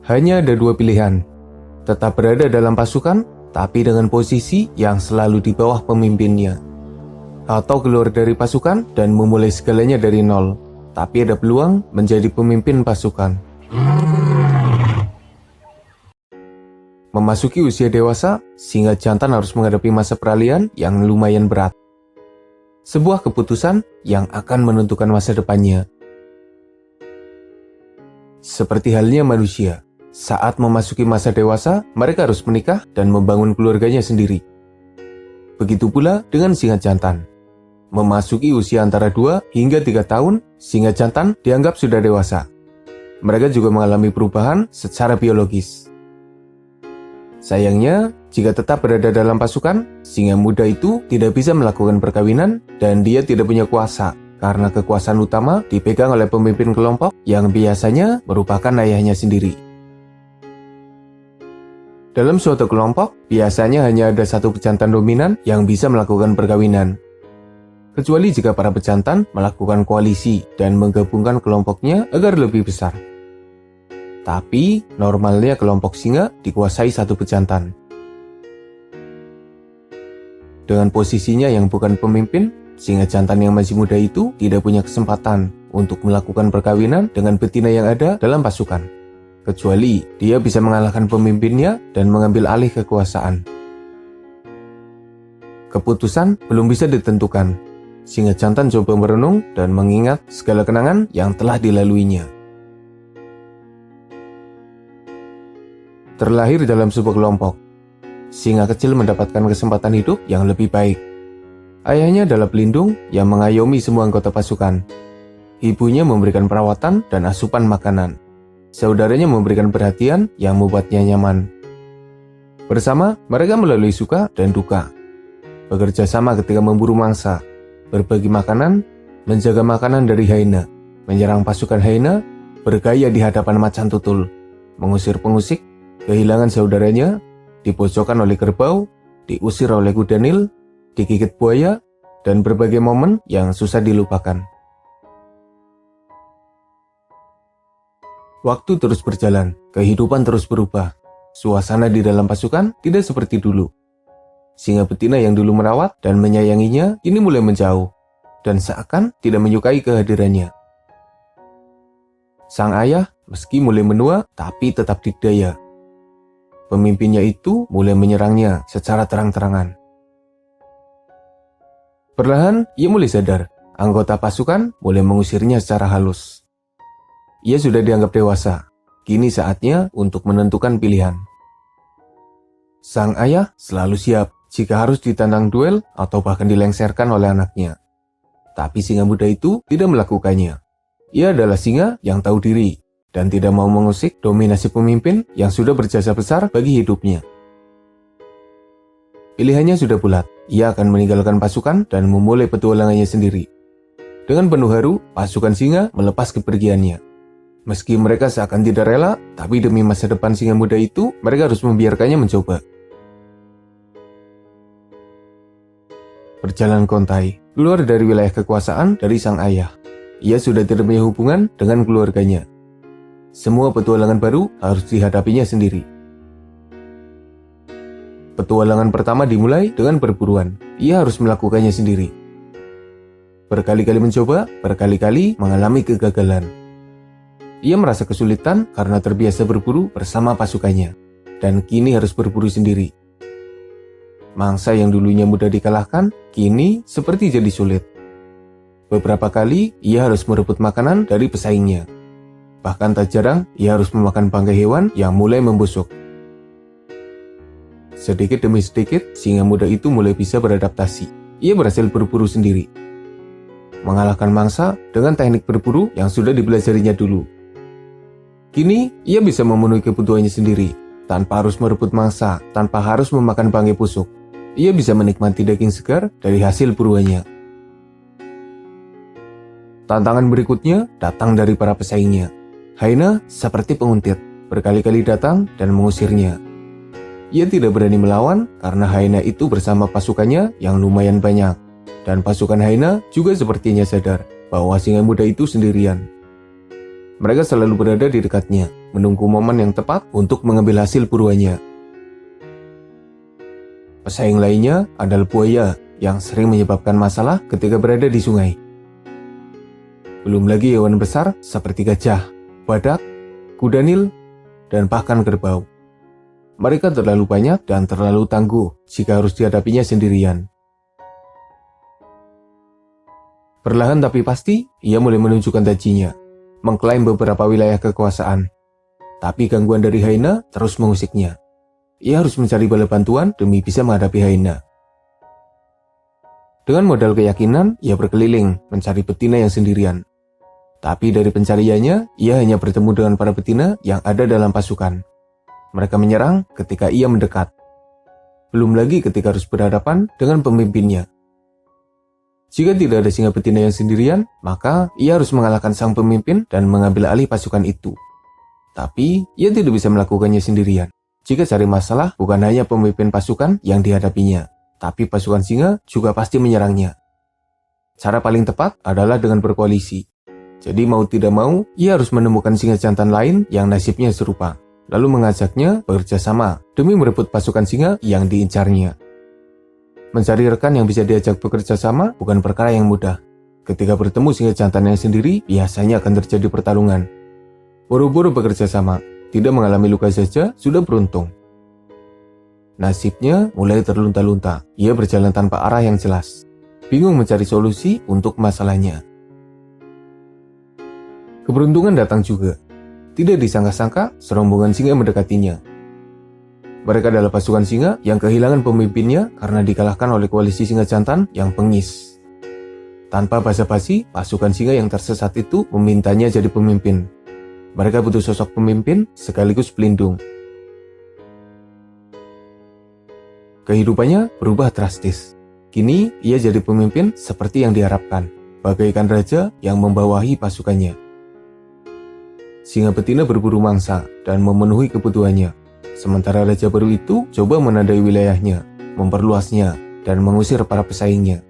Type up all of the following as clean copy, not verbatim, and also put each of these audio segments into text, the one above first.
Hanya ada dua pilihan, tetap berada dalam pasukan, tapi dengan posisi yang selalu di bawah pemimpinnya. Atau keluar dari pasukan dan memulai segalanya dari nol, tapi ada peluang menjadi pemimpin pasukan. Memasuki usia dewasa, singa jantan harus menghadapi masa peralihan yang lumayan berat. Sebuah keputusan yang akan menentukan masa depannya. Seperti halnya manusia, saat memasuki masa dewasa, mereka harus menikah dan membangun keluarganya sendiri. Begitu pula dengan singa jantan. Memasuki usia antara 2 hingga 3 tahun, singa jantan dianggap sudah dewasa. Mereka juga mengalami perubahan secara biologis. Sayangnya, jika tetap berada dalam pasukan, singa muda itu tidak bisa melakukan perkawinan dan dia tidak punya kuasa karena kekuasaan utama dipegang oleh pemimpin kelompok yang biasanya merupakan ayahnya sendiri. Dalam suatu kelompok, biasanya hanya ada satu pejantan dominan yang bisa melakukan perkawinan. Kecuali jika para pejantan melakukan koalisi dan menggabungkan kelompoknya agar lebih besar. Tapi, normalnya kelompok singa dikuasai satu pejantan. Dengan posisinya yang bukan pemimpin, singa jantan yang masih muda itu tidak punya kesempatan untuk melakukan perkawinan dengan betina yang ada dalam pasukan. Kecuali dia bisa mengalahkan pemimpinnya dan mengambil alih kekuasaan. Keputusan belum bisa ditentukan. Singa jantan coba merenung dan mengingat segala kenangan yang telah dilaluinya. Terlahir dalam sebuah kelompok, singa kecil mendapatkan kesempatan hidup yang lebih baik. Ayahnya adalah pelindung yang mengayomi semua anggota pasukan. Ibunya memberikan perawatan dan asupan makanan. Saudaranya memberikan perhatian yang membuatnya nyaman. Bersama, mereka melalui suka dan duka. Bekerja sama ketika memburu mangsa, berbagi makanan, menjaga makanan dari hyena, menyerang pasukan hyena, bergaya di hadapan macan tutul, mengusir pengusik, kehilangan saudaranya, dipojokkan oleh kerbau, diusir oleh kuda Nil, digigit buaya, dan berbagai momen yang susah dilupakan. Waktu terus berjalan, kehidupan terus berubah. Suasana di dalam pasukan tidak seperti dulu. Singa betina yang dulu merawat dan menyayanginya kini mulai menjauh, dan seakan tidak menyukai kehadirannya. Sang ayah meski mulai menua, tapi tetap dikdaya. Pemimpinnya itu mulai menyerangnya secara terang-terangan. Perlahan, ia mulai sadar, anggota pasukan mulai mengusirnya secara halus. Ia sudah dianggap dewasa, kini saatnya untuk menentukan pilihan. Sang ayah selalu siap jika harus ditantang duel atau bahkan dilengsarkan oleh anaknya. Tapi singa muda itu tidak melakukannya. Ia adalah singa yang tahu diri dan tidak mau mengusik dominasi pemimpin yang sudah berjasa besar bagi hidupnya. Pilihannya sudah bulat. Ia akan meninggalkan pasukan dan memulai petualangannya sendiri. Dengan penuh haru, pasukan singa melepas kepergiannya. Meski mereka seakan tidak rela, tapi demi masa depan singa muda itu, mereka harus membiarkannya mencoba. Perjalanan kontai, keluar dari wilayah kekuasaan dari sang ayah. Ia sudah tidak punya hubungan dengan keluarganya. Semua petualangan baru harus dihadapinya sendiri. Petualangan pertama dimulai dengan perburuan. Ia harus melakukannya sendiri. Berkali-kali mencoba, berkali-kali mengalami kegagalan. Ia merasa kesulitan karena terbiasa berburu bersama pasukannya, dan kini harus berburu sendiri. Mangsa yang dulunya mudah dikalahkan, kini seperti jadi sulit. Beberapa kali, ia harus merebut makanan dari pesaingnya. Bahkan tak jarang, ia harus memakan bangkai hewan yang mulai membusuk. Sedikit demi sedikit, singa muda itu mulai bisa beradaptasi. Ia berhasil berburu sendiri. Mengalahkan mangsa dengan teknik berburu yang sudah dipelajarinya dulu. Kini, ia bisa memenuhi kebutuhannya sendiri, tanpa harus merebut mangsa, tanpa harus memakan bangkai busuk. Ia bisa menikmati daging segar dari hasil buruannya. Tantangan berikutnya datang dari para pesaingnya. Hyena seperti penguntit, berkali-kali datang dan mengusirnya. Ia tidak berani melawan karena hyena itu bersama pasukannya yang lumayan banyak. Dan pasukan hyena juga sepertinya sadar bahwa singa muda itu sendirian. Mereka selalu berada di dekatnya, menunggu momen yang tepat untuk mengambil hasil buruannya. Pesaing lainnya adalah buaya yang sering menyebabkan masalah ketika berada di sungai. Belum lagi hewan besar seperti gajah, badak, kuda nil, dan bahkan kerbau. Mereka terlalu banyak dan terlalu tangguh jika harus dihadapinya sendirian. Perlahan tapi pasti, ia mulai menunjukkan tajinya, mengklaim beberapa wilayah kekuasaan. Tapi gangguan dari hyena terus mengusiknya. Ia harus mencari bala bantuan demi bisa menghadapi hyena. Dengan modal keyakinan, ia berkeliling mencari betina yang sendirian. Tapi dari pencariannya, ia hanya bertemu dengan para betina yang ada dalam pasukan. Mereka menyerang ketika ia mendekat. Belum lagi ketika harus berhadapan dengan pemimpinnya. Jika tidak ada singa betina yang sendirian, maka ia harus mengalahkan sang pemimpin dan mengambil alih pasukan itu. Tapi, ia tidak bisa melakukannya sendirian. Jika cari masalah, bukan hanya pemimpin pasukan yang dihadapinya, tapi pasukan singa juga pasti menyerangnya. Cara paling tepat adalah dengan berkoalisi. Jadi mau tidak mau, ia harus menemukan singa jantan lain yang nasibnya serupa, lalu mengajaknya bekerja sama demi merebut pasukan singa yang diincarnya. Mencari rekan yang bisa diajak bekerja sama bukan perkara yang mudah. Ketika bertemu singa jantan yang sendiri, biasanya akan terjadi pertarungan. Buru-buru bekerja sama, tidak mengalami luka saja, sudah beruntung. Nasibnya mulai terlunta-lunta, ia berjalan tanpa arah yang jelas. Bingung mencari solusi untuk masalahnya. Keberuntungan datang juga. Tidak disangka-sangka, serombongan singa mendekatinya. Mereka adalah pasukan singa yang kehilangan pemimpinnya karena dikalahkan oleh koalisi singa jantan yang bengis. Tanpa basa-basi, pasukan singa yang tersesat itu memintanya jadi pemimpin. Mereka butuh sosok pemimpin sekaligus pelindung. Kehidupannya berubah drastis. Kini, ia jadi pemimpin seperti yang diharapkan, bagaikan raja yang membawahi pasukannya. Singa betina berburu mangsa dan memenuhi kebutuhannya. Sementara raja baru itu coba menandai wilayahnya, memperluasnya, dan mengusir para pesaingnya.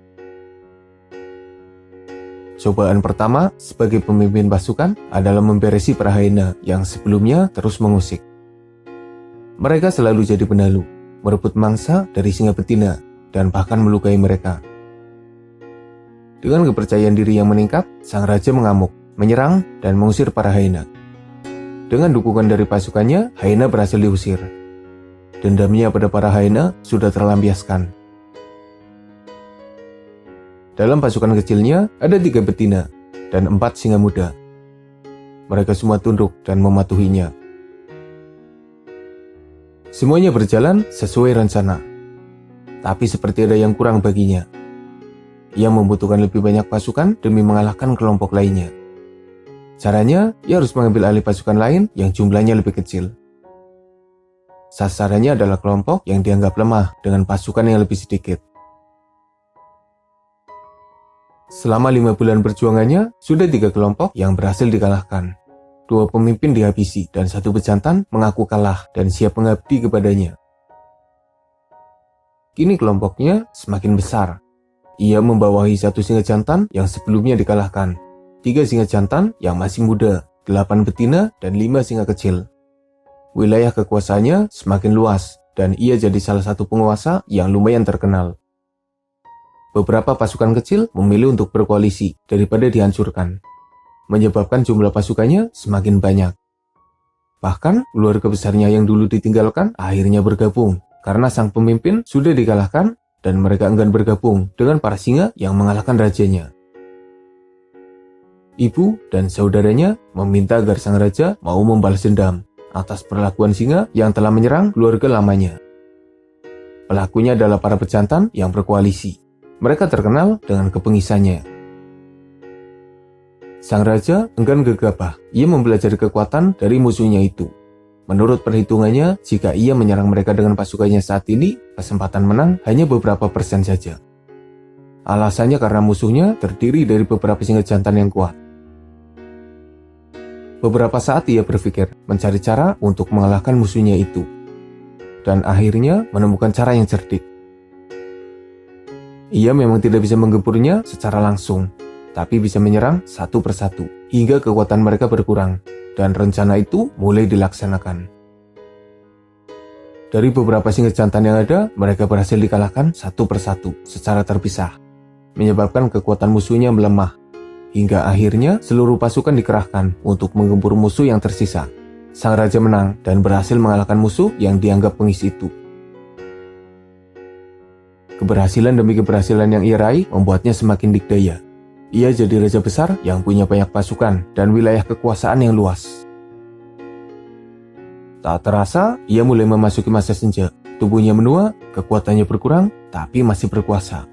Cobaan pertama sebagai pemimpin pasukan adalah memberesi para hyena yang sebelumnya terus mengusik. Mereka selalu jadi penalu, merebut mangsa dari singa betina, dan bahkan melukai mereka. Dengan kepercayaan diri yang meningkat, sang raja mengamuk, menyerang, dan mengusir para hyena. Dengan dukungan dari pasukannya, hyena berhasil diusir. Dendamnya pada para hyena sudah terlampiaskan. Dalam pasukan kecilnya, ada 3 betina dan 4 singa muda. Mereka semua tunduk dan mematuhinya. Semuanya berjalan sesuai rencana. Tapi seperti ada yang kurang baginya. Ia membutuhkan lebih banyak pasukan demi mengalahkan kelompok lainnya. Caranya, ia harus mengambil alih pasukan lain yang jumlahnya lebih kecil. Sasarannya adalah kelompok yang dianggap lemah dengan pasukan yang lebih sedikit. Selama 5 bulan perjuangannya, sudah 3 kelompok yang berhasil dikalahkan. 2 pemimpin dihabisi dan 1 pejantan mengaku kalah dan siap mengabdi kepadanya. Kini kelompoknya semakin besar. Ia membawahi 1 singa jantan yang sebelumnya dikalahkan, 3 singa jantan yang masih muda, 8 betina, dan 5 singa kecil. Wilayah kekuasaannya semakin luas, dan ia jadi salah satu penguasa yang lumayan terkenal. Beberapa pasukan kecil memilih untuk berkoalisi daripada dihancurkan, menyebabkan jumlah pasukannya semakin banyak. Bahkan, keluarga besarnya yang dulu ditinggalkan akhirnya bergabung, karena sang pemimpin sudah dikalahkan, dan mereka enggan bergabung dengan para singa yang mengalahkan rajanya. Ibu dan saudaranya meminta agar sang raja mau membalas dendam atas perlakuan singa yang telah menyerang keluarga lamanya. Pelakunya adalah para pejantan yang berkoalisi. Mereka terkenal dengan kepengisannya. Sang raja enggan gegabah. Ia mempelajari kekuatan dari musuhnya itu. Menurut perhitungannya, jika ia menyerang mereka dengan pasukannya saat ini, kesempatan menang hanya beberapa persen saja. Alasannya karena musuhnya terdiri dari beberapa singa jantan yang kuat. Beberapa saat ia berpikir mencari cara untuk mengalahkan musuhnya itu. Dan akhirnya menemukan cara yang cerdik. Ia memang tidak bisa menggemburnya secara langsung, tapi bisa menyerang satu persatu hingga kekuatan mereka berkurang, dan rencana itu mulai dilaksanakan. Dari beberapa singa jantan yang ada, mereka berhasil dikalahkan satu persatu secara terpisah, menyebabkan kekuatan musuhnya melemah, hingga akhirnya seluruh pasukan dikerahkan untuk menggempur musuh yang tersisa. Sang raja menang dan berhasil mengalahkan musuh yang dianggap bengis itu. Keberhasilan demi keberhasilan yang ia raih membuatnya semakin dikdaya. Ia jadi raja besar yang punya banyak pasukan dan wilayah kekuasaan yang luas. Tak terasa, ia mulai memasuki masa senja. Tubuhnya menua, kekuatannya berkurang, tapi masih berkuasa.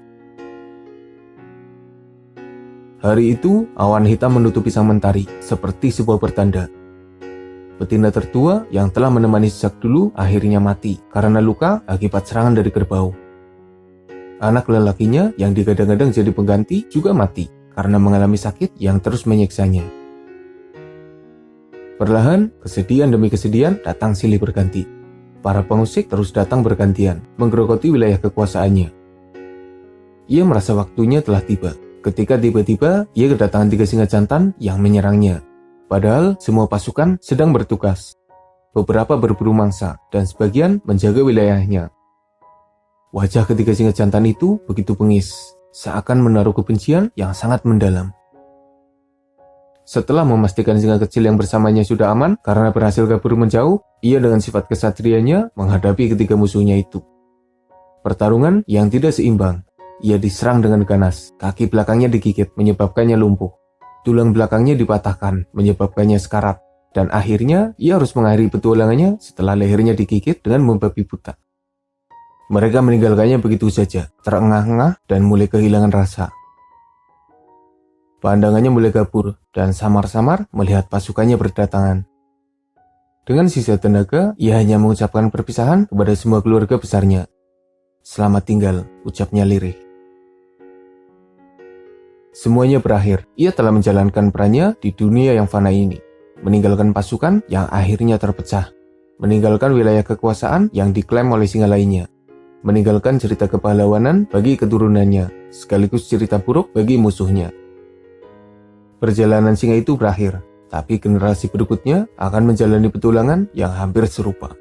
Hari itu, awan hitam menutupi sang mentari, seperti sebuah pertanda. Betina tertua yang telah menemani sejak dulu akhirnya mati karena luka akibat serangan dari kerbau. Anak lelakinya yang digadang-gadang jadi pengganti juga mati karena mengalami sakit yang terus menyiksanya. Perlahan, kesedihan demi kesedihan datang silih berganti. Para pengusik terus datang bergantian, menggerogoti wilayah kekuasaannya. Ia merasa waktunya telah tiba, ketika tiba-tiba ia kedatangan 3 singa jantan yang menyerangnya. Padahal semua pasukan sedang bertugas. Beberapa berburu mangsa dan sebagian menjaga wilayahnya. Wajah ketiga singa jantan itu begitu bengis, seakan menaruh kebencian yang sangat mendalam. Setelah memastikan singa kecil yang bersamanya sudah aman karena berhasil kabur menjauh, ia dengan sifat kesatrianya menghadapi ketiga musuhnya itu. Pertarungan yang tidak seimbang. Ia diserang dengan ganas, kaki belakangnya digigit menyebabkannya lumpuh. Tulang belakangnya dipatahkan menyebabkannya sekarat. Dan akhirnya ia harus mengakhiri petualangannya setelah lehernya digigit dengan membabi buta. Mereka meninggalkannya begitu saja, terengah-engah dan mulai kehilangan rasa. Pandangannya mulai kabur dan samar-samar melihat pasukannya berdatangan. Dengan sisa tenaga, ia hanya mengucapkan perpisahan kepada semua keluarga besarnya. Selamat tinggal, ucapnya lirih. Semuanya berakhir, ia telah menjalankan perannya di dunia yang fana ini. Meninggalkan pasukan yang akhirnya terpecah. Meninggalkan wilayah kekuasaan yang diklaim oleh singa lainnya. Meninggalkan cerita kepahlawanan bagi keturunannya, sekaligus cerita buruk bagi musuhnya. Perjalanan singa itu berakhir, tapi generasi berikutnya akan menjalani petualangan yang hampir serupa.